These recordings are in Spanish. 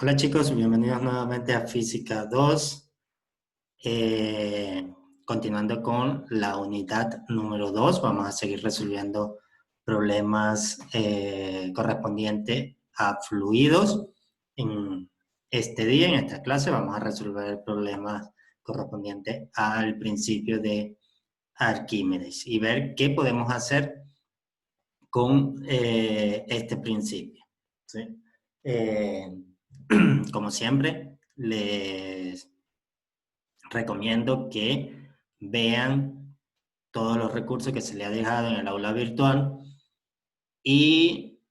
Hola chicos, bienvenidos nuevamente a Física 2. Continuando con la unidad número 2, vamos a seguir resolviendo problemas correspondientes a fluidos. En este día, en esta clase, vamos a resolver problemas correspondientes al principio de Arquímedes y ver qué podemos hacer con este principio, ¿sí? Como siempre, les recomiendo que vean todos los recursos que se les ha dejado en el aula virtual y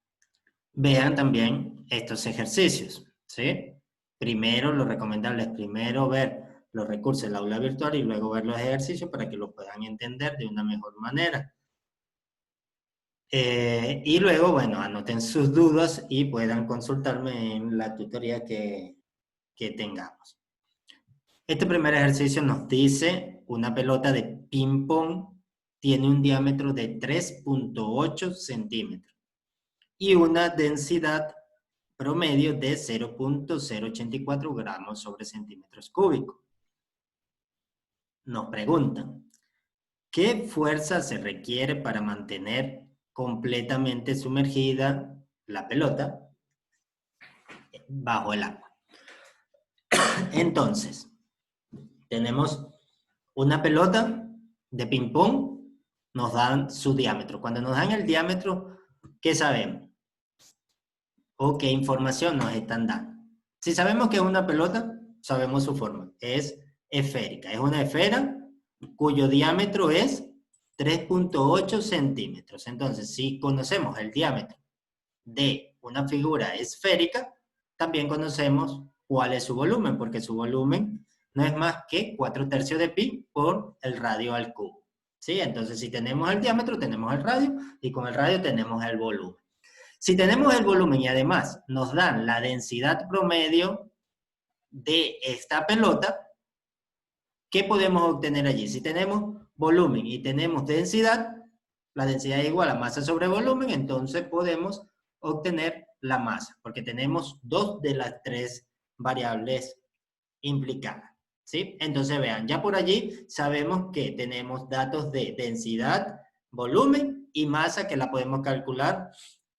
vean también estos ejercicios, ¿sí? Primero, lo recomendable es primero ver los recursos del aula virtual y luego ver los ejercicios para que los puedan entender de una mejor manera. Y luego, bueno, anoten sus dudas y puedan consultarme en la tutoría que tengamos. Este primer ejercicio nos dice una pelota de ping-pong tiene un diámetro de 3.8 centímetros y una densidad promedio de 0.084 gramos sobre centímetros cúbicos. Nos preguntan, ¿qué fuerza se requiere para mantener completamente sumergida la pelota bajo el agua? Entonces, tenemos una pelota de ping-pong, nos dan su diámetro. Cuando nos dan el diámetro, ¿qué sabemos? ¿O qué información nos están dando? Si sabemos que es una pelota, sabemos su forma. Es esférica. Es una esfera cuyo diámetro es 3.8 centímetros. Entonces, si conocemos el diámetro de una figura esférica, también conocemos cuál es su volumen, porque su volumen no es más que 4/3 de pi por el radio al cubo. ¿Sí? Entonces, si tenemos el diámetro, tenemos el radio, y con el radio tenemos el volumen. Si tenemos el volumen y además nos dan la densidad promedio de esta pelota, ¿qué podemos obtener allí? Si tenemos volumen y tenemos densidad, la densidad es igual a masa sobre volumen, entonces podemos obtener la masa, porque tenemos dos de las tres variables implicadas, ¿sí? Entonces vean, ya por allí sabemos que tenemos datos de densidad, volumen y masa que la podemos calcular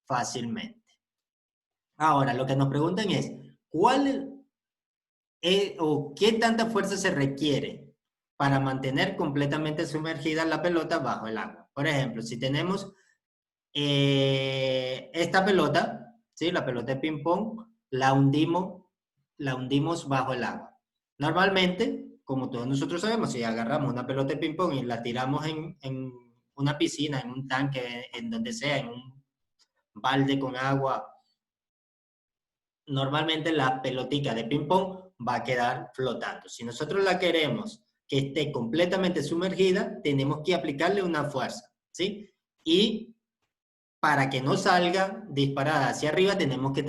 fácilmente. Ahora, lo que nos preguntan es, ¿cuál o qué tanta fuerza se requiere para mantener completamente sumergida la pelota bajo el agua? Por ejemplo, si tenemos esta pelota, ¿sí? La pelota de ping-pong, la hundimos bajo el agua. Normalmente, como todos nosotros sabemos, si agarramos una pelota de ping-pong y la tiramos en una piscina, en un tanque, en donde sea, en un balde con agua, normalmente la pelotica de ping-pong va a quedar flotando. Si nosotros la queremos que esté completamente sumergida, tenemos que aplicarle una fuerza, ¿sí? Y para que no salga disparada hacia arriba, tenemos que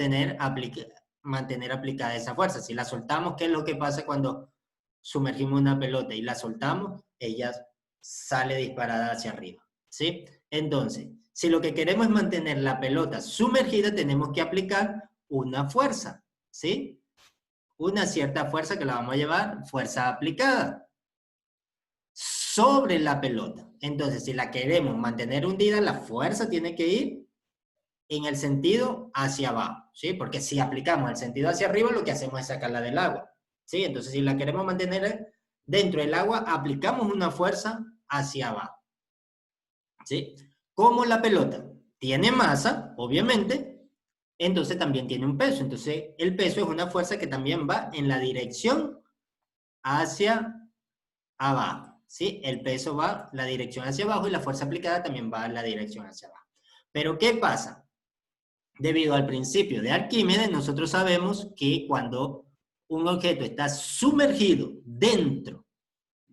mantener aplicada esa fuerza. Si la soltamos, ¿qué es lo que pasa cuando sumergimos una pelota y la soltamos? Ella sale disparada hacia arriba, ¿sí? Entonces, si lo que queremos es mantener la pelota sumergida, tenemos que aplicar una fuerza, ¿sí? Una cierta fuerza que la vamos a llevar fuerza aplicada sobre la pelota. Entonces, si la queremos mantener hundida, la fuerza tiene que ir en el sentido hacia abajo, ¿sí? Porque si aplicamos el sentido hacia arriba, lo que hacemos es sacarla del agua, ¿sí? Entonces, si la queremos mantener dentro del agua, aplicamos una fuerza hacia abajo, ¿sí? Como la pelota tiene masa, obviamente, entonces también tiene un peso. Entonces, el peso es una fuerza que también va en la dirección hacia abajo, ¿sí? El peso va la dirección hacia abajo y la fuerza aplicada también va en la dirección hacia abajo. Pero, ¿qué pasa? Debido al principio de Arquímedes, nosotros sabemos que cuando un objeto está sumergido dentro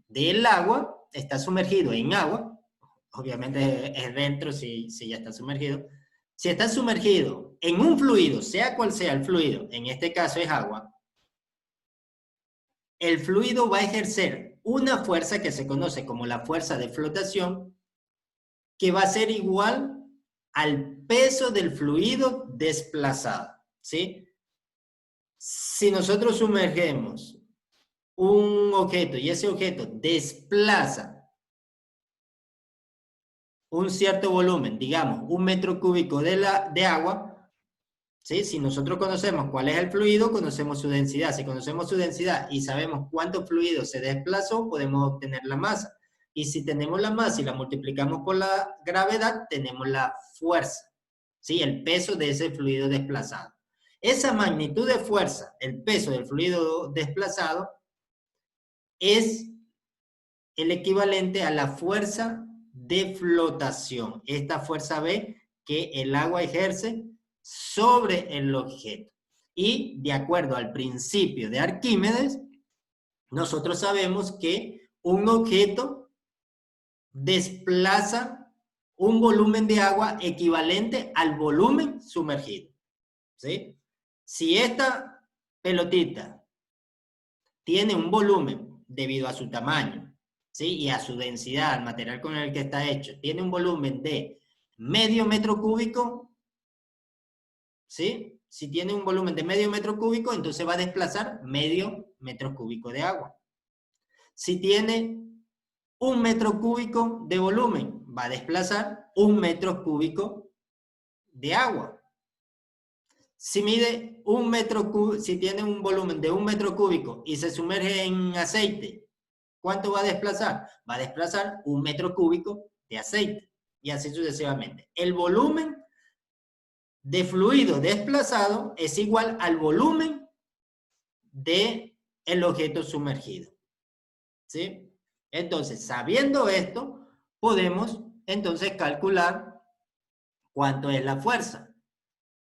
del agua, está sumergido en agua, obviamente es dentro si ya está sumergido, si está sumergido en un fluido, sea cual sea el fluido, en este caso es agua, el fluido va a ejercer una fuerza que se conoce como la fuerza de flotación, que va a ser igual al peso del fluido desplazado, ¿sí? Si nosotros sumergemos un objeto y ese objeto desplaza un cierto volumen, digamos, 1 metro cúbico de agua, ¿sí? Si nosotros conocemos cuál es el fluido, conocemos su densidad. Si conocemos su densidad y sabemos cuánto fluido se desplazó, podemos obtener la masa. Y si tenemos la masa y la multiplicamos por la gravedad, tenemos la fuerza, ¿sí? El peso de ese fluido desplazado. Esa magnitud de fuerza, el peso del fluido desplazado, es el equivalente a la fuerza de flotación. Esta fuerza B que el agua ejerce sobre el objeto. Y de acuerdo al principio de Arquímedes, nosotros sabemos que un objeto desplaza un volumen de agua equivalente al volumen sumergido. ¿Sí? Si esta pelotita tiene un volumen debido a su tamaño, ¿sí? Y a su densidad, al material con el que está hecho, tiene un volumen de medio metro cúbico, ¿sí? Si tiene un volumen de medio metro cúbico, entonces va a desplazar medio metro cúbico de agua. Si tiene 1 metro cúbico de volumen, va a desplazar 1 metro cúbico de agua. Si mide 1 metro cúbico, si tiene un volumen de 1 metro cúbico y se sumerge en aceite, ¿cuánto va a desplazar? Va a desplazar 1 metro cúbico de aceite y así sucesivamente. El volumen de fluido desplazado es igual al volumen del objeto sumergido. ¿Sí? Entonces, sabiendo esto, podemos entonces calcular cuánto es la fuerza.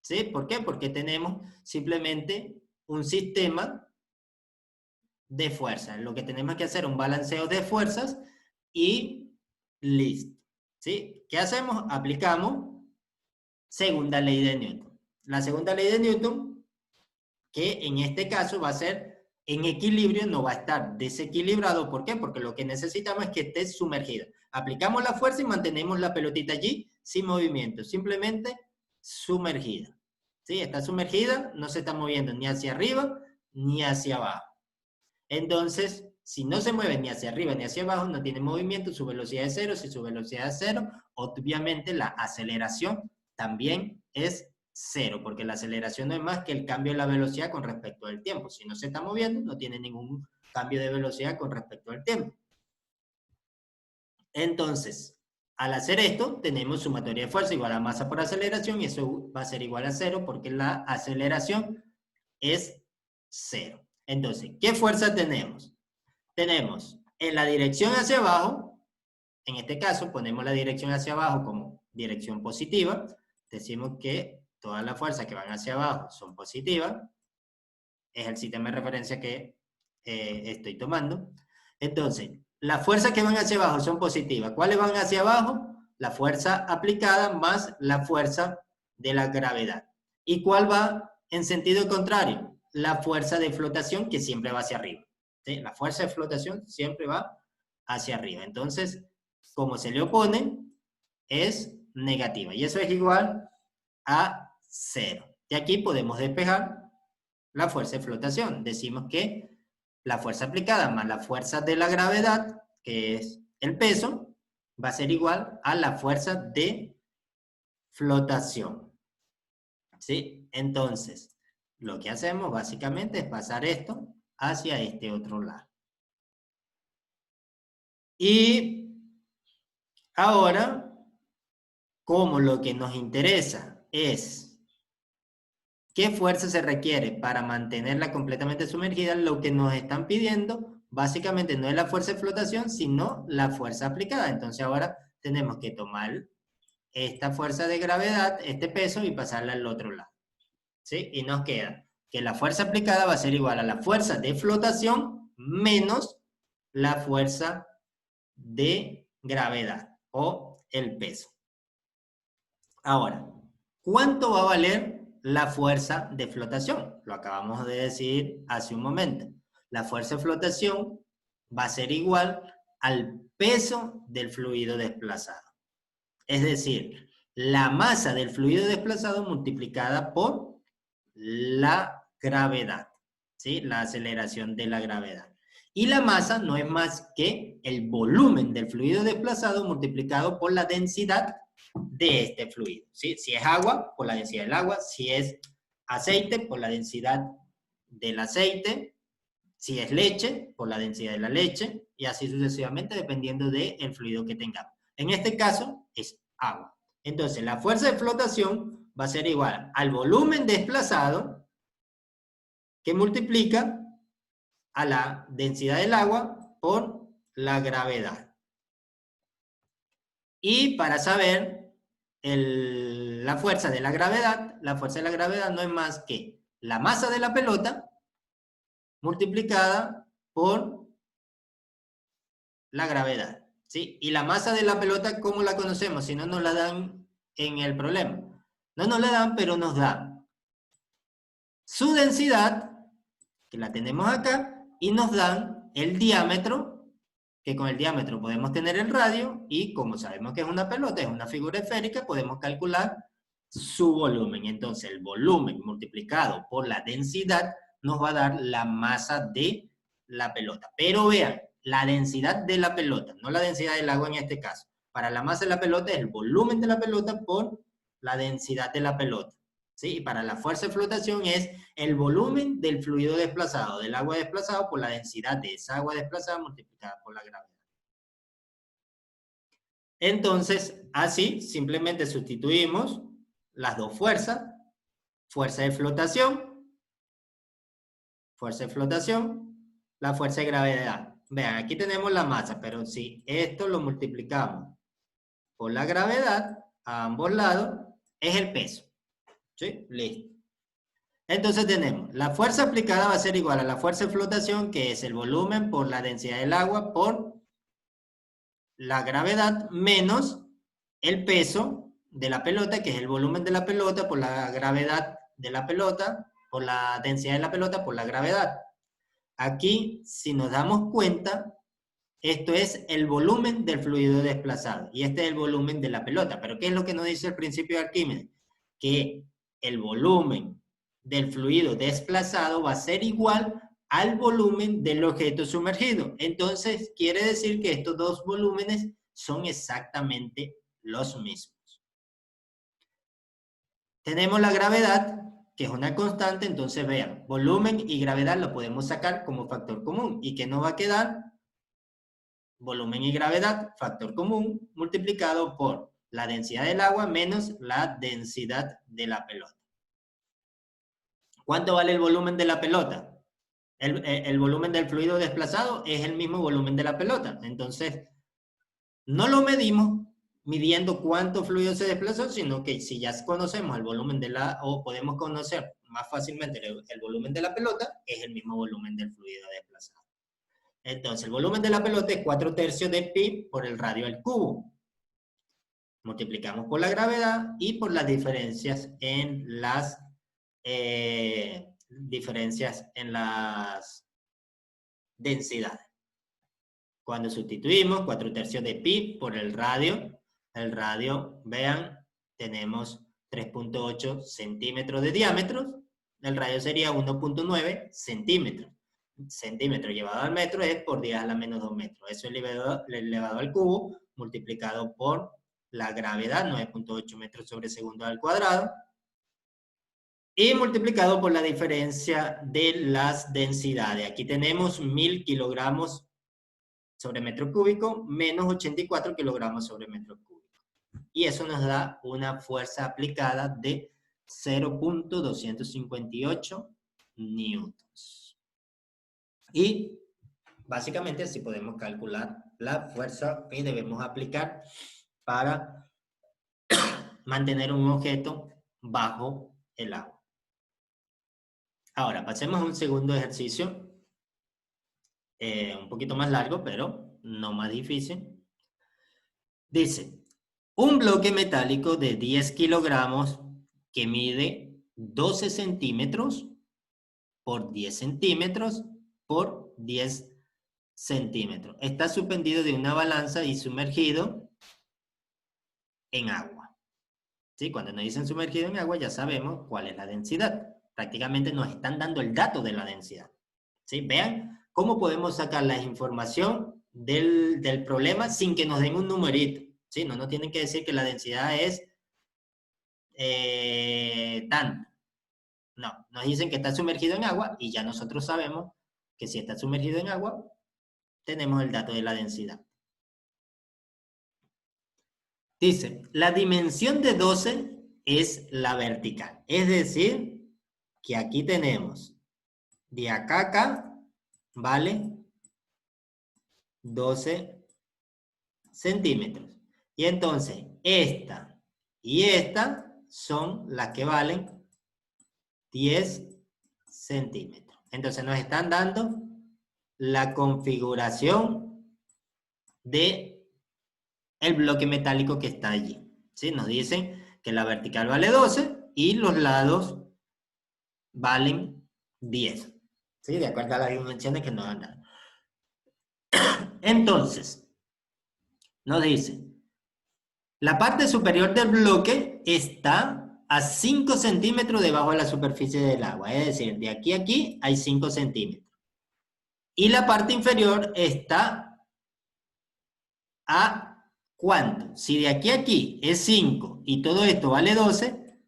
¿Sí? ¿Por qué? Porque tenemos simplemente un sistema de fuerzas. Lo que tenemos que hacer es un balanceo de fuerzas y listo. ¿Sí? ¿Qué hacemos? Aplicamos segunda ley de Newton. La segunda ley de Newton, que en este caso va a ser en equilibrio, no va a estar desequilibrado. ¿Por qué? Porque lo que necesitamos es que esté sumergido. Aplicamos la fuerza y mantenemos la pelotita allí sin movimiento, simplemente sumergida. ¿Sí? Está sumergida, no se está moviendo ni hacia arriba ni hacia abajo. Entonces, si no se mueve ni hacia arriba ni hacia abajo, no tiene movimiento, su velocidad es cero. Si su velocidad es cero, obviamente la aceleración también es cero, porque la aceleración no es más que el cambio de la velocidad con respecto al tiempo. Si no se está moviendo, no tiene ningún cambio de velocidad con respecto al tiempo. Entonces, al hacer esto, tenemos sumatoria de fuerza igual a masa por aceleración, y eso va a ser igual a cero porque la aceleración es cero. Entonces, ¿qué fuerza tenemos? Tenemos en la dirección hacia abajo, en este caso ponemos la dirección hacia abajo como dirección positiva, decimos que todas las fuerzas que van hacia abajo son positivas, es el sistema de referencia que estoy tomando. Entonces, las fuerzas que van hacia abajo son positivas. ¿Cuáles van hacia abajo? La fuerza aplicada más la fuerza de la gravedad. ¿Y cuál va en sentido contrario? La fuerza de flotación, que siempre va hacia arriba. ¿Sí? La fuerza de flotación siempre va hacia arriba. Entonces, como se le opone, es negativa. Y eso es igual a 0. Y aquí podemos despejar la fuerza de flotación. Decimos que la fuerza aplicada más la fuerza de la gravedad, que es el peso, va a ser igual a la fuerza de flotación. ¿Sí? Entonces, lo que hacemos básicamente es pasar esto hacia este otro lado. Y ahora, como lo que nos interesa es qué fuerza se requiere para mantenerla completamente sumergida, lo que nos están pidiendo básicamente no es la fuerza de flotación, sino la fuerza aplicada. Entonces ahora tenemos que tomar esta fuerza de gravedad, este peso, y pasarla al otro lado. ¿Sí? Y nos queda que la fuerza aplicada va a ser igual a la fuerza de flotación menos la fuerza de gravedad o el peso. Ahora, ¿cuánto va a valer la fuerza de flotación? Lo acabamos de decir hace un momento. La fuerza de flotación va a ser igual al peso del fluido desplazado. Es decir, la masa del fluido desplazado multiplicada por la gravedad. ¿sí? La aceleración de la gravedad. Y la masa no es más que el volumen del fluido desplazado multiplicado por la densidad de este fluido, ¿sí? Si es agua, por la densidad del agua. Si es aceite, por la densidad del aceite. Si es leche, por la densidad de la leche. Y así sucesivamente, dependiendo del fluido que tengamos. En este caso, es agua. Entonces, la fuerza de flotación va a ser igual al volumen desplazado que multiplica a la densidad del agua por la gravedad. Y para saber la fuerza de la gravedad no es más que la masa de la pelota multiplicada por la gravedad, ¿sí? Y la masa de la pelota, ¿cómo la conocemos? Si no nos la dan en el problema. No nos la dan, pero nos dan su densidad, que la tenemos acá, y nos dan el diámetro, que con el diámetro podemos tener el radio, y como sabemos que es una pelota, es una figura esférica, podemos calcular su volumen. Entonces el volumen multiplicado por la densidad nos va a dar la masa de la pelota. Pero vean, la densidad de la pelota, no la densidad del agua en este caso. Para la masa de la pelota es el volumen de la pelota por la densidad de la pelota. ¿Sí? Y para la fuerza de flotación es el volumen del fluido desplazado, del agua desplazado, por la densidad de esa agua desplazada multiplicada por la gravedad. Entonces, así simplemente sustituimos las dos fuerzas, fuerza de flotación, la fuerza de gravedad. Vean, aquí tenemos la masa, pero si esto lo multiplicamos por la gravedad, a ambos lados, es el peso. ¿Sí? Listo. Entonces tenemos, la fuerza aplicada va a ser igual a la fuerza de flotación, que es el volumen por la densidad del agua por la gravedad, menos el peso de la pelota, que es el volumen de la pelota por la gravedad de la pelota, por la densidad de la pelota por la gravedad. Aquí, si nos damos cuenta, esto es el volumen del fluido desplazado y este es el volumen de la pelota. Pero ¿qué es lo que nos dice el principio de Arquímedes? Que el volumen del fluido desplazado va a ser igual al volumen del objeto sumergido. Entonces, quiere decir que estos dos volúmenes son exactamente los mismos. Tenemos la gravedad, que es una constante, entonces vean, volumen y gravedad lo podemos sacar como factor común. ¿Y qué nos va a quedar? Volumen y gravedad, factor común, multiplicado por la densidad del agua menos la densidad de la pelota. ¿Cuánto vale el volumen de la pelota? El volumen del fluido desplazado es el mismo volumen de la pelota. Entonces, no lo medimos midiendo cuánto fluido se desplazó, sino que si ya conocemos el volumen o podemos conocer más fácilmente el volumen de la pelota, es el mismo volumen del fluido desplazado. Entonces, el volumen de la pelota es 4/3 de pi por el radio al cubo. Multiplicamos por la gravedad y por las diferencias en las densidades. Cuando sustituimos 4/3 de pi por el radio, vean, tenemos 3.8 centímetros de diámetro, el radio sería 1.9 centímetros. Centímetro llevado al metro es por 10 a la menos 2 metros. Eso elevado al cubo, multiplicado por la gravedad, 9.8 metros sobre segundo al cuadrado, y multiplicado por la diferencia de las densidades. Aquí tenemos 1000 kilogramos sobre metro cúbico menos 84 kilogramos sobre metro cúbico. Y eso nos da una fuerza aplicada de 0.258 newtons. Y básicamente así podemos calcular la fuerza que debemos aplicar para mantener un objeto bajo el agua. Ahora, pasemos a un segundo ejercicio, un poquito más largo, pero no más difícil. Dice, un bloque metálico de 10 kilogramos que mide 12 centímetros por 10 centímetros por 10 centímetros. Está suspendido de una balanza y sumergido en agua. ¿Sí? Cuando nos dicen sumergido en agua ya sabemos cuál es la densidad. Prácticamente nos están dando el dato de la densidad. ¿Sí? Vean cómo podemos sacar la información del problema sin que nos den un numerito. ¿Sí? No nos tienen que decir que la densidad es tanto. No, nos dicen que está sumergido en agua y ya nosotros sabemos que si está sumergido en agua, tenemos el dato de la densidad. Dice, la dimensión de 12 es la vertical. Es decir, que aquí tenemos de acá a acá, ¿vale? 12 centímetros. Y entonces, esta y esta son las que valen 10 centímetros. Entonces nos están dando la configuración de el bloque metálico que está allí. ¿Sí? Nos dicen que la vertical vale 12 y los lados valen 10. ¿Sí? De acuerdo a las dimensiones que nos han dado. Entonces, nos dice, la parte superior del bloque está a 5 centímetros debajo de la superficie del agua. Es decir, de aquí a aquí hay 5 centímetros. Y la parte inferior está a ¿cuánto? Si de aquí a aquí es 5 y todo esto vale 12,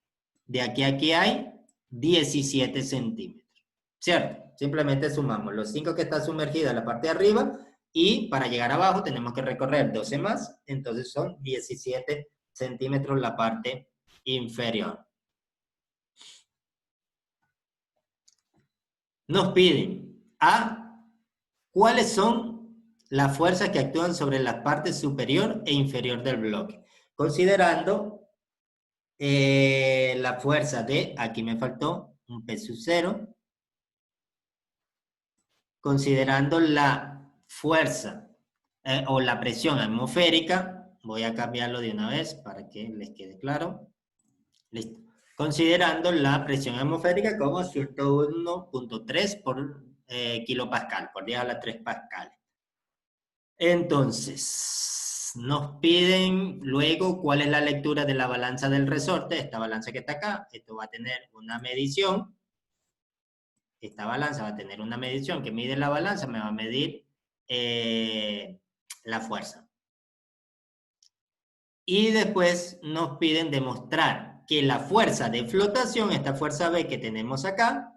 de aquí a aquí hay 17 centímetros. ¿Cierto? Simplemente sumamos los 5 que está sumergida en la parte de arriba y para llegar abajo tenemos que recorrer 12 más, entonces son 17 centímetros la parte inferior. Nos piden cuáles son las fuerzas que actúan sobre la parte superior e inferior del bloque, considerando la fuerza de, aquí me faltó un P sub 0, considerando la fuerza o la presión atmosférica, voy a cambiarlo de una vez para que les quede claro. Listo. Considerando la presión atmosférica como 101.3 por kilopascal, por 10 a la 3 pascal. Entonces, nos piden luego cuál es la lectura de la balanza del resorte, esta balanza que está acá, esto va a tener una medición, esta balanza va a tener una medición que mide la balanza, me va a medir la fuerza. Y después nos piden demostrar que la fuerza de flotación, esta fuerza B que tenemos acá,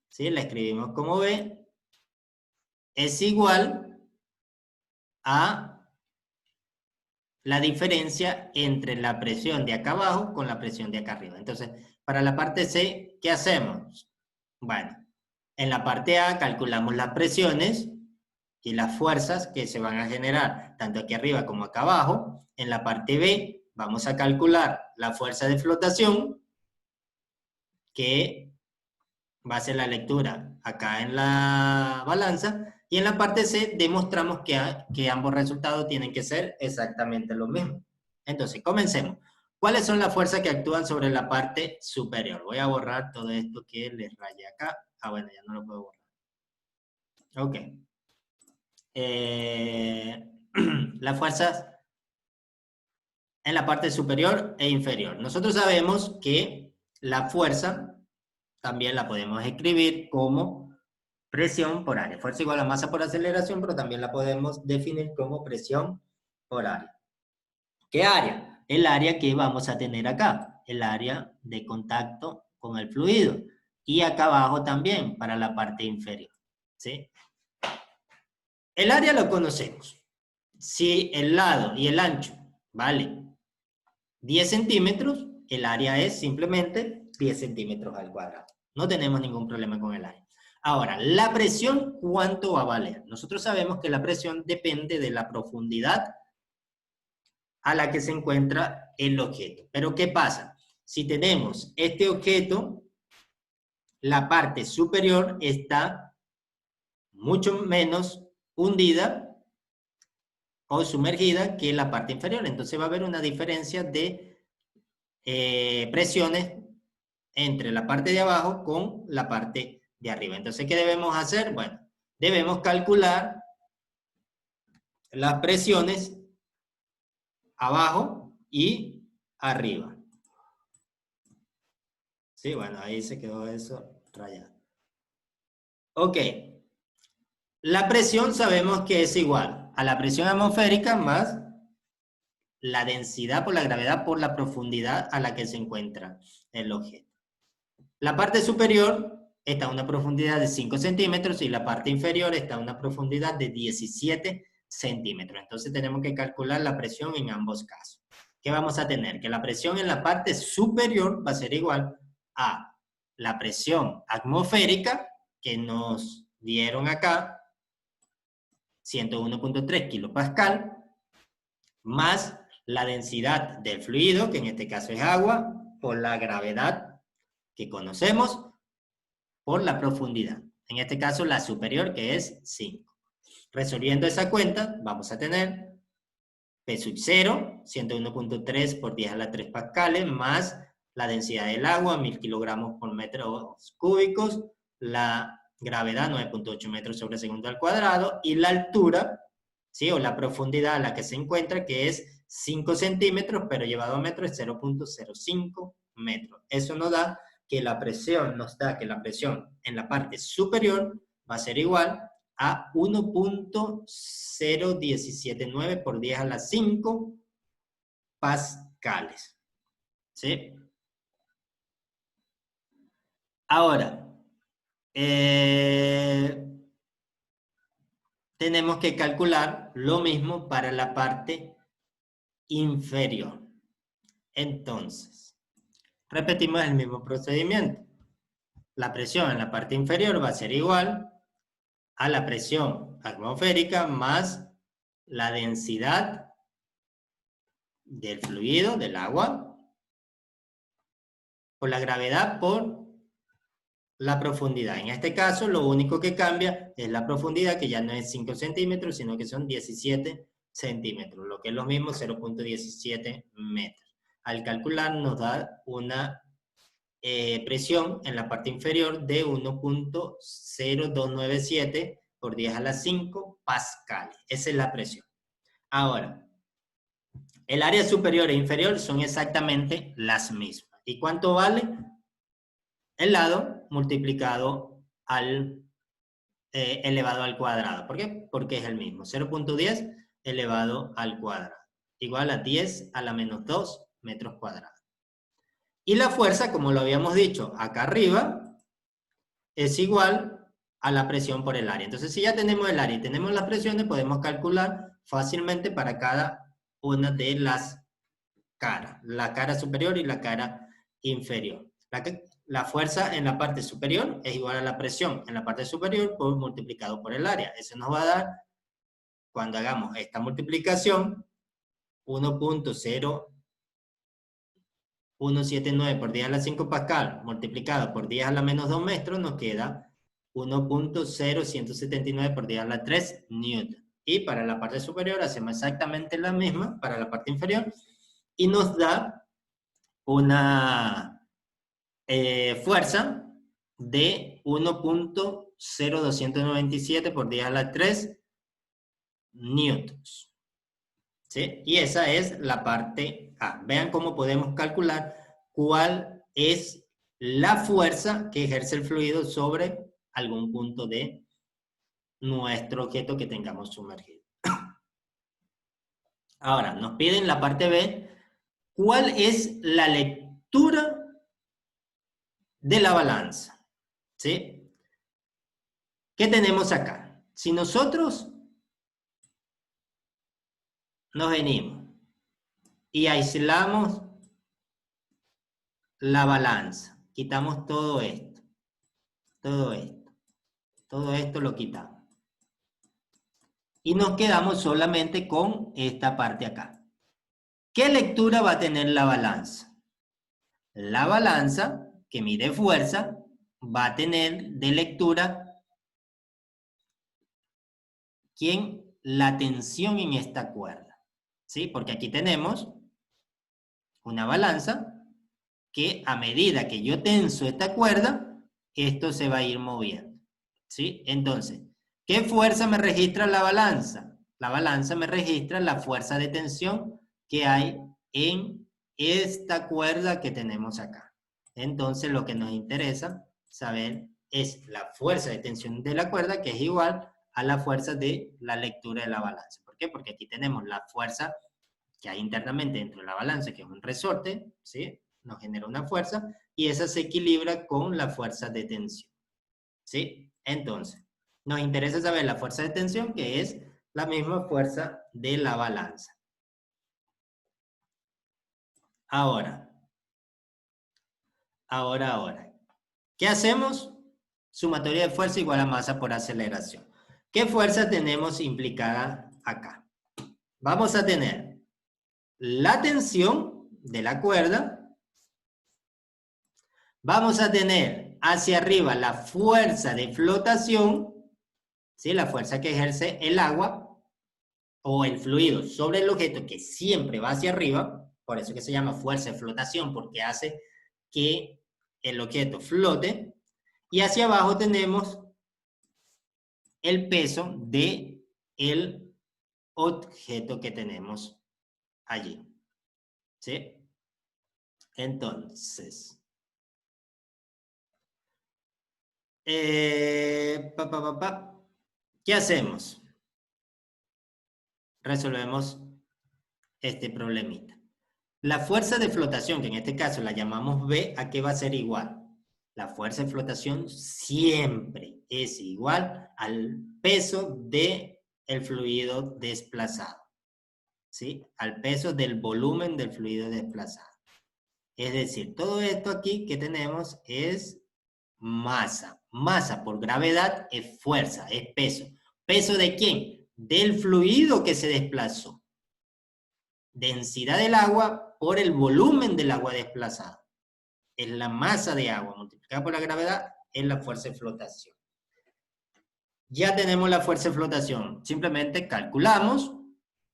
¿sí? La escribimos como B, es igual a la diferencia entre la presión de acá abajo con la presión de acá arriba. Entonces, para la parte C, ¿qué hacemos? Bueno, en la parte A calculamos las presiones y las fuerzas que se van a generar tanto aquí arriba como acá abajo. En la parte B vamos a calcular la fuerza de flotación, que va a ser la lectura acá en la balanza. Y en la parte C demostramos que ambos resultados tienen que ser exactamente lo mismo. Entonces, comencemos. ¿Cuáles son las fuerzas que actúan sobre la parte superior? Voy a borrar todo esto que les rayé acá. Ah, bueno, ya no lo puedo borrar. Ok. Las fuerzas en la parte superior e inferior. Nosotros sabemos que la fuerza también la podemos escribir como presión por área. Fuerza igual a masa por aceleración, pero también la podemos definir como presión por área. ¿Qué área? El área que vamos a tener acá, el área de contacto con el fluido. Y acá abajo también, para la parte inferior. ¿Sí? El área lo conocemos. Si el lado y el ancho vale 10 centímetros, el área es simplemente 10 centímetros al cuadrado. No tenemos ningún problema con el área. Ahora, la presión, ¿cuánto va a valer? Nosotros sabemos que la presión depende de la profundidad a la que se encuentra el objeto. Pero ¿qué pasa? Si tenemos este objeto, la parte superior está mucho menos hundida o sumergida que la parte inferior. Entonces va a haber una diferencia de presiones entre la parte de abajo con la parte de arriba. Entonces, ¿qué debemos hacer? Bueno, debemos calcular las presiones abajo y arriba. Sí, bueno, ahí se quedó eso rayado. Ok. La presión sabemos que es igual a la presión atmosférica más la densidad por la gravedad por la profundidad a la que se encuentra el objeto. La parte superior está a una profundidad de 5 centímetros y la parte inferior está a una profundidad de 17 centímetros. Entonces tenemos que calcular la presión en ambos casos. ¿Qué vamos a tener? Que la presión en la parte superior va a ser igual a la presión atmosférica que nos dieron acá, 101.3 kilopascal, más la densidad del fluido, que en este caso es agua, por la gravedad que conocemos, por la profundidad. En este caso, la superior, que es 5. Resolviendo esa cuenta, vamos a tener P0, 101.3 por 10 a la 3 pascales, más la densidad del agua, 1000 kilogramos por metros cúbicos, la gravedad, 9.8 metros sobre segundo al cuadrado, y la altura, ¿sí? O la profundidad a la que se encuentra, que es 5 centímetros, pero llevado a metro es 0.05 metros. Eso nos da que la presión, en la parte superior va a ser igual a 1.0179 por 10 a la 5 pascales. ¿Sí? Ahora, tenemos que calcular lo mismo para la parte inferior. Entonces, repetimos el mismo procedimiento. La presión en la parte inferior va a ser igual a la presión atmosférica más la densidad del fluido, del agua, por la gravedad por la profundidad. En este caso, lo único que cambia es la profundidad, que ya no es 5 centímetros, sino que son 17 centímetros, lo que es lo mismo, 0.17 metros. Al calcular nos da una presión en la parte inferior de 1.0297 por 10 a la 5 pascales. Esa es la presión. Ahora, el área superior e inferior son exactamente las mismas. ¿Y cuánto vale? El lado multiplicado al elevado al cuadrado. ¿Por qué? Porque es el mismo. 0.10 elevado al cuadrado. Igual a 10 a la menos 2 metros cuadrados. Y la fuerza, como lo habíamos dicho acá arriba, es igual a la presión por el área. Entonces, si ya tenemos el área y tenemos las presiones, podemos calcular fácilmente para cada una de las caras. La cara superior y la cara inferior. La fuerza en la parte superior es igual a la presión en la parte superior multiplicado por el área. Eso nos va a dar, cuando hagamos esta multiplicación, 1.0179 por 10 a la 5 pascal multiplicado por 10 a la menos 2 metros, nos queda 1.0179 por 10 a la 3 newton. Y para la parte superior hacemos exactamente la misma para la parte inferior y nos da una fuerza de 1.0297 por 10 a la 3 newtons. ¿Sí? Y esa es la parte A. Vean cómo podemos calcular cuál es la fuerza que ejerce el fluido sobre algún punto de nuestro objeto que tengamos sumergido. Ahora, nos piden la parte B, ¿cuál es la lectura de la balanza? ¿Sí? ¿Qué tenemos acá? Si nosotros nos venimos y aislamos la balanza, quitamos todo esto lo quitamos. Y nos quedamos solamente con esta parte acá. ¿Qué lectura va a tener la balanza? La balanza, que mide fuerza, va a tener de lectura la tensión en esta cuerda. ¿Sí? Porque aquí tenemos una balanza que a medida que yo tenso esta cuerda, esto se va a ir moviendo. ¿Sí? Entonces, ¿qué fuerza me registra la balanza? La balanza me registra la fuerza de tensión que hay en esta cuerda que tenemos acá. Entonces, lo que nos interesa saber es la fuerza de tensión de la cuerda, que es igual a la fuerza de la lectura de la balanza. ¿Por qué? Porque aquí tenemos la fuerza que hay internamente dentro de la balanza, que es un resorte, ¿sí? Nos genera una fuerza, y esa se equilibra con la fuerza de tensión, ¿sí? Entonces, nos interesa saber la fuerza de tensión, que es la misma fuerza de la balanza. Ahora. ¿Qué hacemos? Sumatoria de fuerza igual a masa por aceleración. ¿Qué fuerza tenemos implicada acá? Vamos a tener la tensión de la cuerda. Vamos a tener hacia arriba la fuerza de flotación, ¿sí? La fuerza que ejerce el agua o el fluido sobre el objeto, que siempre va hacia arriba, por eso que se llama fuerza de flotación, porque hace que el objeto flote. Y hacia abajo tenemos el peso de el objeto que tenemos allí, ¿sí? Entonces, ¿qué hacemos? Resolvemos este problemita. La fuerza de flotación, que en este caso la llamamos B, ¿a qué va a ser igual? La fuerza de flotación siempre es igual al peso del fluido desplazado, ¿sí? Al peso del volumen del fluido desplazado. Es decir, todo esto aquí que tenemos es masa. Masa por gravedad es fuerza, es peso. ¿Peso de quién? Del fluido que se desplazó. Densidad del agua por el volumen del agua desplazado. Es la masa de agua multiplicada por la gravedad, es la fuerza de flotación. Ya tenemos la fuerza de flotación. Simplemente calculamos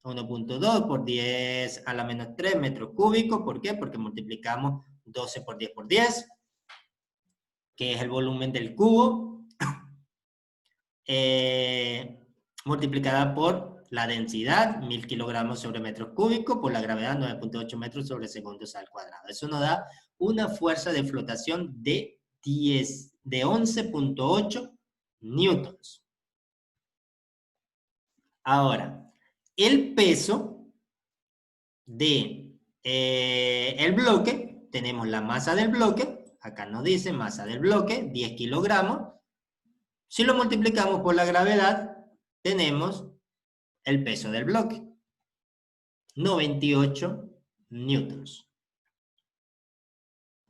1.2 por 10 a la menos 3 metros cúbicos. ¿Por qué? Porque multiplicamos 12 por 10 por 10, que es el volumen del cubo, multiplicada por la densidad, 1000 kilogramos sobre metros cúbicos, por la gravedad, 9.8 metros sobre segundos al cuadrado. Eso nos da una fuerza de flotación de 11.8 newtons. Ahora, el peso de el bloque, tenemos la masa del bloque, acá nos dice masa del bloque, 10 kilogramos. Si lo multiplicamos por la gravedad, tenemos el peso del bloque, 98 newtons.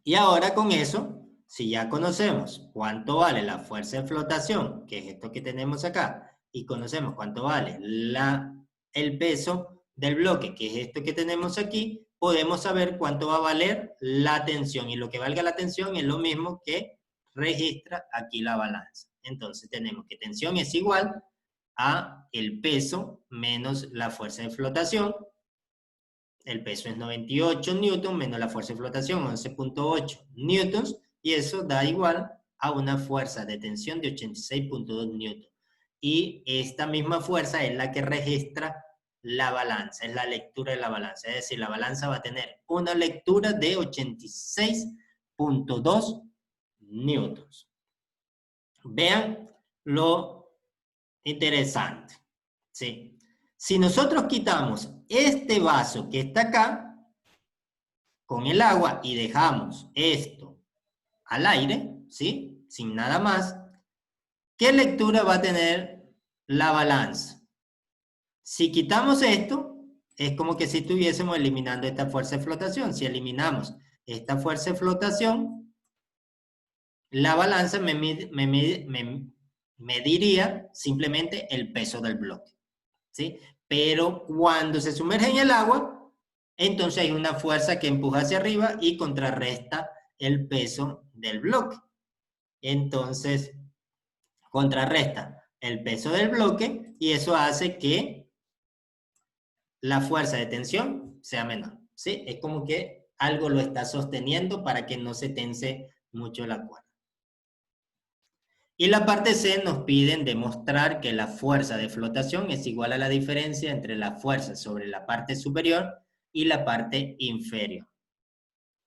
Y ahora con eso, si ya conocemos cuánto vale la fuerza de flotación, que es esto que tenemos acá, y conocemos cuánto vale el peso del bloque, que es esto que tenemos aquí, podemos saber cuánto va a valer la tensión. Y lo que valga la tensión es lo mismo que registra aquí la balanza. Entonces tenemos que tensión es igual a el peso menos la fuerza de flotación. El peso es 98 newtons menos la fuerza de flotación, 11.8 newtons, y eso da igual a una fuerza de tensión de 86.2 newtons. Y esta misma fuerza es la que registra la balanza, es la lectura de la balanza. Es decir, la balanza va a tener una lectura de 86.2 newtons. Vean lo interesante, ¿sí? Si nosotros quitamos este vaso que está acá con el agua y dejamos esto al aire, ¿sí? Sin nada más, ¿qué lectura va a tener la balanza? Si quitamos esto, es como que si estuviésemos eliminando esta fuerza de flotación. Si eliminamos esta fuerza de flotación, la balanza me mediría simplemente el peso del bloque, ¿sí? Pero cuando se sumerge en el agua, entonces hay una fuerza que empuja hacia arriba y contrarresta el peso del bloque. Entonces, contrarresta el peso del bloque y eso hace que la fuerza de tensión sea menor, ¿sí? Es como que algo lo está sosteniendo para que no se tense mucho la cuerda. Y la parte C nos piden demostrar que la fuerza de flotación es igual a la diferencia entre la fuerza sobre la parte superior y la parte inferior.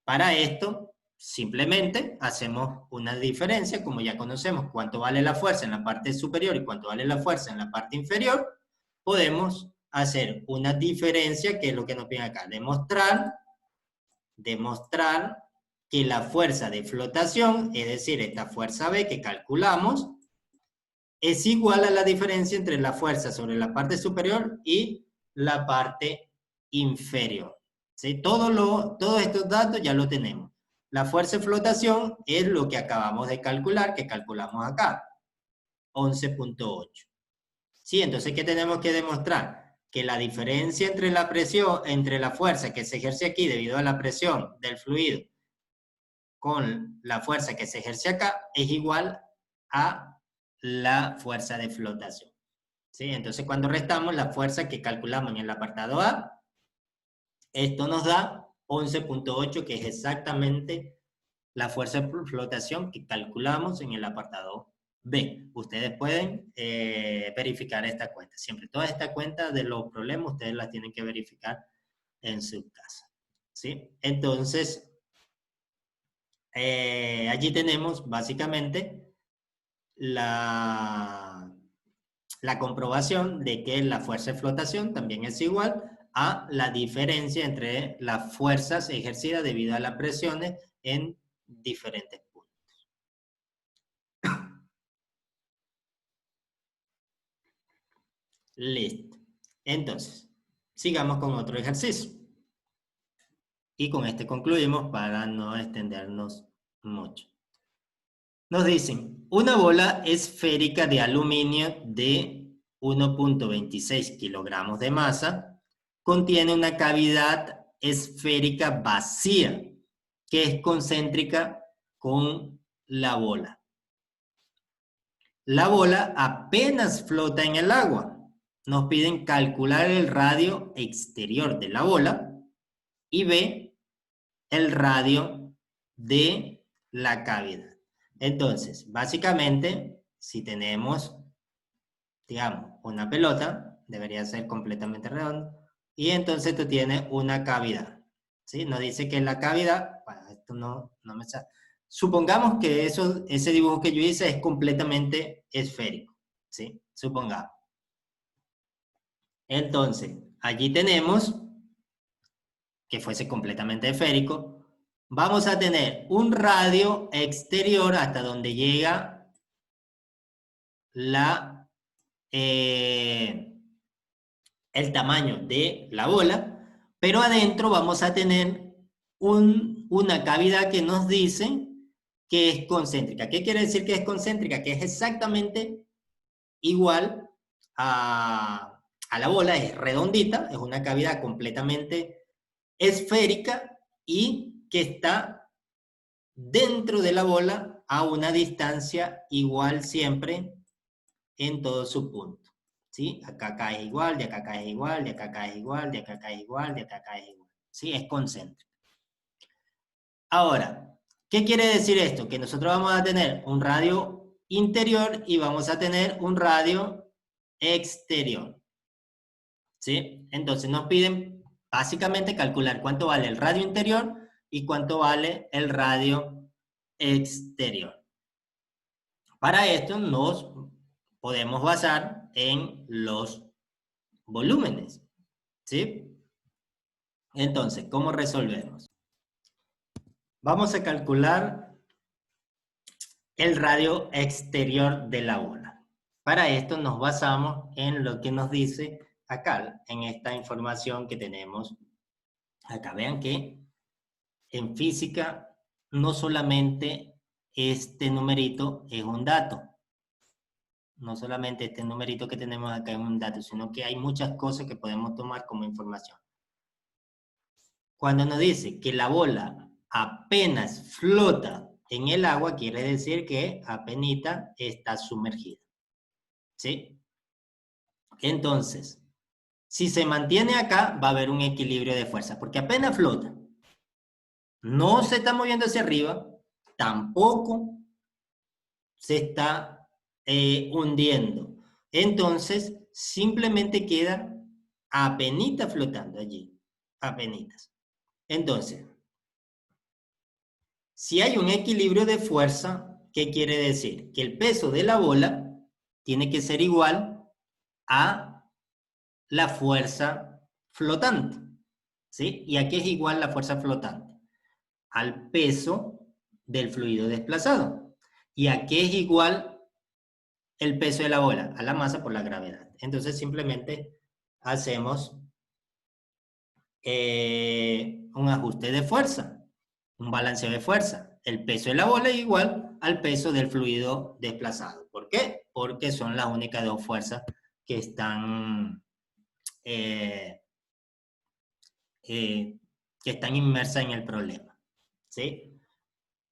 Para esto, simplemente hacemos una diferencia, como ya conocemos cuánto vale la fuerza en la parte superior y cuánto vale la fuerza en la parte inferior, podemos hacer una diferencia, que es lo que nos piden acá, demostrar que la fuerza de flotación, es decir, esta fuerza B que calculamos, es igual a la diferencia entre la fuerza sobre la parte superior y la parte inferior. ¿Sí? Todos estos datos ya lo tenemos. La fuerza de flotación es lo que acabamos de calcular, que calculamos acá, 11.8. ¿Sí? Entonces, ¿qué tenemos que demostrar? Que la diferencia entre la presión, entre la fuerza que se ejerce aquí debido a la presión del fluido con la fuerza que se ejerce acá es igual a la fuerza de flotación. ¿Sí? Entonces, cuando restamos la fuerza que calculamos en el apartado A, esto nos da 11.8, que es exactamente la fuerza de flotación que calculamos en el apartado B. Ustedes pueden verificar esta cuenta. Siempre todas estas cuentas de los problemas ustedes las tienen que verificar en su casa. ¿Sí? Entonces, allí tenemos básicamente la comprobación de que la fuerza de flotación también es igual a la diferencia entre las fuerzas ejercidas debido a las presiones en diferentes puntos. Listo. Entonces, sigamos con otro ejercicio. Y con este concluimos para no extendernos mucho. Nos dicen, una bola esférica de aluminio de 1.26 kilogramos de masa contiene una cavidad esférica vacía que es concéntrica con la bola. La bola apenas flota en el agua. Nos piden calcular el radio exterior de la bola y B, el radio de la cavidad. Entonces, básicamente, si tenemos, digamos, una pelota, debería ser completamente redonda, y entonces tú tienes una cavidad, ¿sí? Nos dice que la cavidad, bueno, esto no me sale. Supongamos que ese dibujo que yo hice es completamente esférico, ¿sí? Supongamos. Entonces, allí tenemos que fuese completamente esférico. Vamos a tener un radio exterior hasta donde llega el tamaño de la bola, pero adentro vamos a tener una cavidad que nos dice que es concéntrica. ¿Qué quiere decir que es concéntrica? Que es exactamente igual a la bola, es redondita, es una cavidad completamente esférica y que está dentro de la bola a una distancia igual siempre en todo su punto. ¿Sí? Acá cae igual, de acá cae igual, de acá cae igual, de acá cae igual, de acá cae igual. ¿Sí? Es concéntrico. Ahora, ¿qué quiere decir esto? Que nosotros vamos a tener un radio interior y vamos a tener un radio exterior. ¿Sí? Entonces nos piden básicamente calcular cuánto vale el radio interior y cuánto vale el radio exterior. Para esto nos podemos basar en los volúmenes, ¿sí? Entonces, ¿cómo resolvemos? Vamos a calcular el radio exterior de la bola. Para esto nos basamos en lo que nos dice acá, en esta información que tenemos acá. Vean que en física no solamente este numerito es un dato, no solamente este numerito que tenemos acá es un dato, sino que hay muchas cosas que podemos tomar como información. Cuando nos dice que la bola apenas flota en el agua, quiere decir que apenita está sumergida. ¿Sí? Entonces, si se mantiene acá, va a haber un equilibrio de fuerza, porque apenas flota. No se está moviendo hacia arriba, tampoco se está hundiendo. Entonces, simplemente queda apenita flotando allí. Apenitas. Entonces, Si hay un equilibrio de fuerza, ¿qué quiere decir? Que el peso de la bola tiene que ser igual a la fuerza flotante, ¿sí? ¿Y a qué es igual la fuerza flotante? Al peso del fluido desplazado. ¿Y a qué es igual el peso de la bola? A la masa por la gravedad. Entonces simplemente hacemos un ajuste de fuerza, un balanceo de fuerza. El peso de la bola es igual al peso del fluido desplazado. ¿Por qué? Porque son las únicas dos fuerzas que están, eh, que están inmersas en el problema. ¿Sí?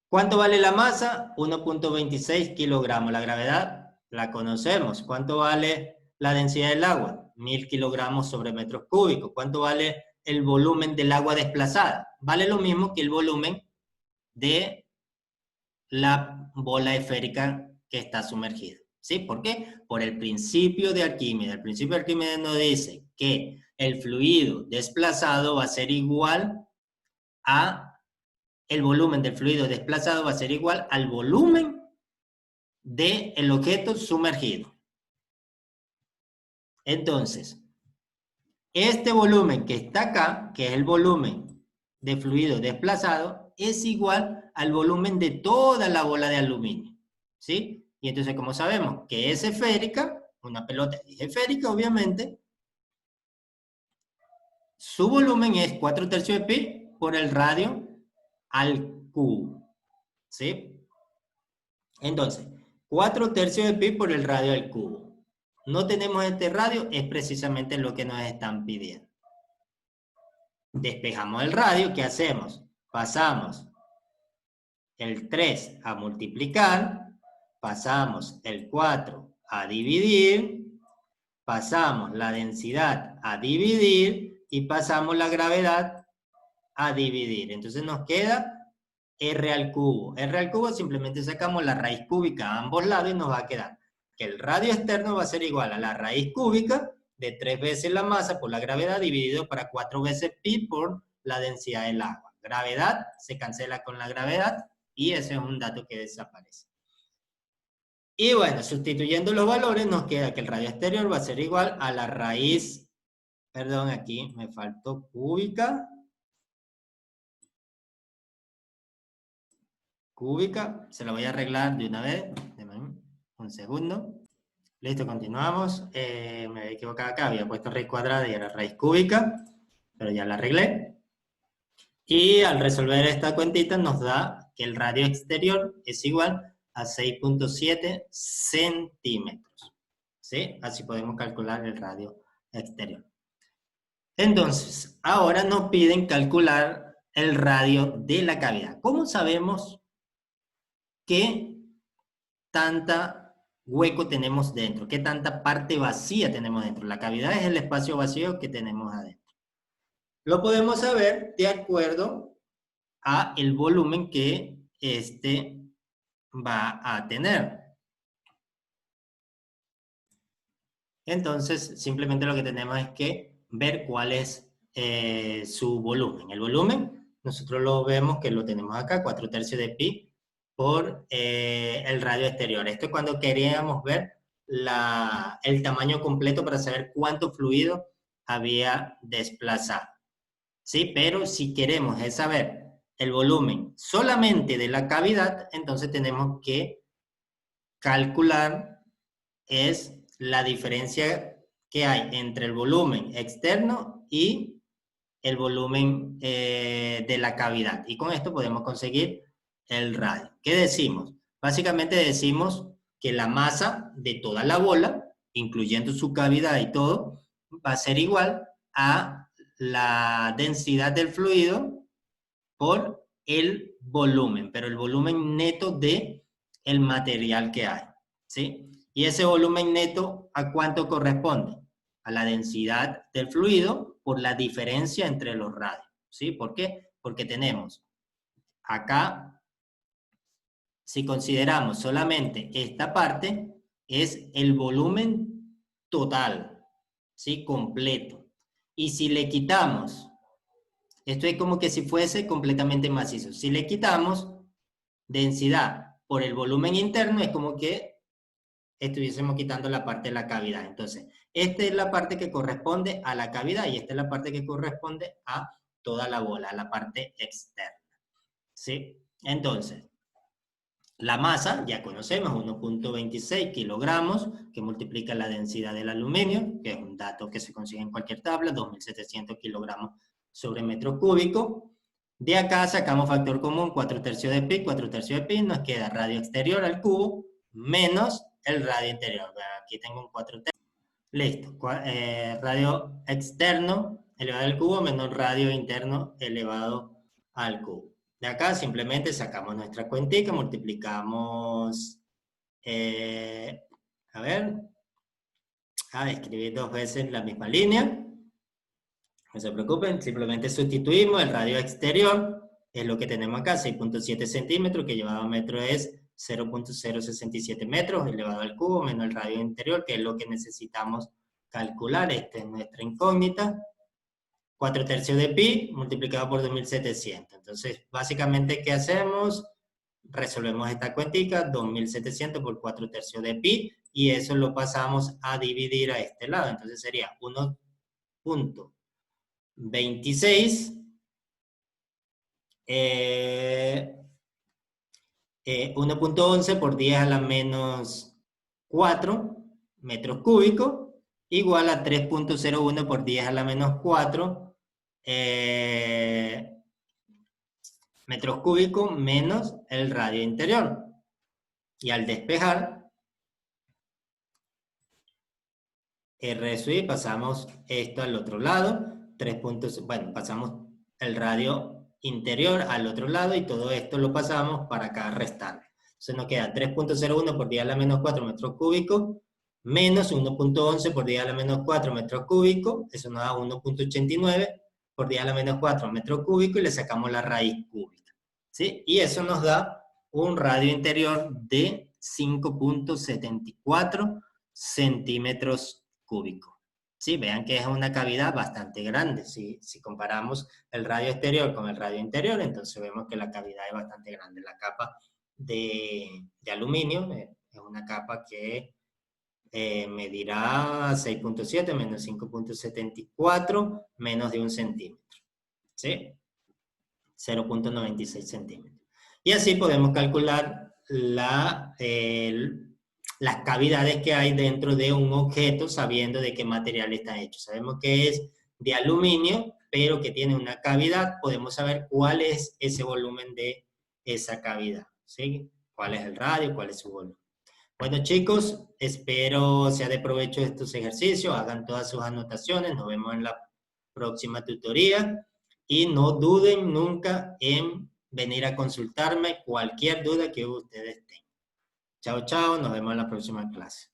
¿Cuánto vale la masa? 1.26 kilogramos. La gravedad la conocemos. ¿Cuánto vale la densidad del agua? 1000 kilogramos sobre metros cúbicos. ¿Cuánto vale el volumen del agua desplazada? Vale lo mismo que el volumen de la bola esférica que está sumergida. ¿Sí? ¿Por qué? Por el principio de Arquímedes. El principio de Arquímedes nos dice que el fluido desplazado va a ser igual a el volumen del fluido desplazado va a ser igual al volumen del objeto sumergido. Entonces, este volumen que está acá, que es el volumen de fluido desplazado, es igual al volumen de toda la bola de aluminio. ¿Sí? Y entonces, como sabemos que es esférica, una pelota es esférica, obviamente, su volumen es 4/3 de pi por el radio al cubo. ¿Sí? Entonces, 4/3 de pi por el radio al cubo. No tenemos este radio, es precisamente lo que nos están pidiendo. Despejamos el radio, ¿qué hacemos? Pasamos el 3 a multiplicar, pasamos el 4 a dividir, pasamos la densidad a dividir y pasamos la gravedad a dividir. Entonces nos queda R al cubo. R al cubo simplemente sacamos la raíz cúbica a ambos lados y nos va a quedar que el radio externo va a ser igual a la raíz cúbica de 3 veces la masa por la gravedad dividido para 4 veces pi por la densidad del agua. Gravedad se cancela con la gravedad y ese es un dato que desaparece. Y bueno, sustituyendo los valores nos queda que el radio exterior va a ser igual a la raíz, perdón, aquí me faltó cúbica, se lo voy a arreglar de una vez, un segundo. Listo, continuamos. Me había equivocado acá, había puesto raíz cuadrada y era raíz cúbica, pero ya la arreglé. Y al resolver esta cuentita nos da que el radio exterior es igual a 6.7 centímetros. ¿Sí? Así podemos calcular el radio exterior. Entonces, ahora nos piden calcular el radio de la cavidad. ¿Cómo sabemos qué tanta hueco tenemos dentro? ¿Qué tanta parte vacía tenemos dentro? La cavidad es el espacio vacío que tenemos adentro. Lo podemos saber de acuerdo a el volumen que este va a tener. Entonces, simplemente lo que tenemos es que ver cuál es su volumen. El volumen, nosotros lo vemos que lo tenemos acá, 4/3 de pi por el radio exterior. Esto es cuando queríamos ver el tamaño completo para saber cuánto fluido había desplazado. ¿Sí? Pero si queremos saber el volumen solamente de la cavidad, entonces tenemos que calcular la diferencia que hay entre el volumen externo y el volumen de la cavidad. Y con esto podemos conseguir el radio. ¿Qué decimos? Básicamente decimos que la masa de toda la bola, incluyendo su cavidad y todo, va a ser igual a la densidad del fluido por el volumen, pero el volumen neto de el material que hay, ¿sí? Y ese volumen neto, ¿a cuánto corresponde? A la densidad del fluido por la diferencia entre los radios, ¿sí? ¿Por qué? Porque tenemos acá, si consideramos solamente esta parte, es el volumen total, ¿sí? Completo. Y si le quitamos, esto es como que si fuese completamente macizo, si le quitamos densidad por el volumen interno, es como que estuviésemos quitando la parte de la cavidad. Entonces, esta es la parte que corresponde a la cavidad y esta es la parte que corresponde a toda la bola, a la parte externa. ¿Sí? Entonces, la masa, ya conocemos, 1.26 kilogramos, que multiplica la densidad del aluminio, que es un dato que se consigue en cualquier tabla, 2.700 kilogramos sobre metro cúbico. De acá sacamos factor común, 4/3 de pi, 4/3 de pi, nos queda radio exterior al cubo, menos el radio interior. Aquí tengo un 4/3. Listo. Radio externo elevado al cubo menos radio interno elevado al cubo. De acá simplemente sacamos nuestra cuentica, multiplicamos, escribí 2 veces la misma línea. No se preocupen, simplemente sustituimos el radio exterior, es lo que tenemos acá, 6.7 centímetros, que llevado a metro es 0.067 metros, elevado al cubo, menos el radio interior, que es lo que necesitamos calcular. Esta es nuestra incógnita. 4/3 de pi multiplicado por 2.700. Entonces, básicamente, ¿qué hacemos? Resolvemos esta cuentica, 2.700 por 4/3 de pi, y eso lo pasamos a dividir a este lado. Entonces sería 1.26 1.11 por 10 a la menos 4 metros cúbicos, igual a 3.01 por 10 a la menos 4 metros cúbicos menos el radio interior. Y al despejar, R sub I, pasamos esto al otro lado, pasamos el radio interior al otro lado y todo esto lo pasamos para acá restar. Entonces nos queda 3.01 por 10 a la menos 4 metros cúbicos menos 1.11 por 10 a la menos 4 metros cúbicos, eso nos da 1.89 por 10 a la menos 4 metros cúbicos y le sacamos la raíz cúbica. ¿Sí? Y eso nos da un radio interior de 5.74 centímetros cúbicos. ¿Sí? Vean que es una cavidad bastante grande. Si comparamos el radio exterior con el radio interior, entonces vemos que la cavidad es bastante grande. La capa de aluminio es una capa que medirá 6.7 menos 5.74 menos de 1 centímetro. ¿Sí? 0.96 centímetros. Y así podemos calcular las cavidades que hay dentro de un objeto sabiendo de qué material está hecho. Sabemos que es de aluminio, pero que tiene una cavidad. Podemos saber cuál es ese volumen de esa cavidad. ¿Sí? ¿Cuál es el radio? ¿Cuál es su volumen? Bueno, chicos, espero sea de provecho estos ejercicios. Hagan todas sus anotaciones. Nos vemos en la próxima tutoría. Y no duden nunca en venir a consultarme cualquier duda que ustedes tengan. Chao, chao. Nos vemos en la próxima clase.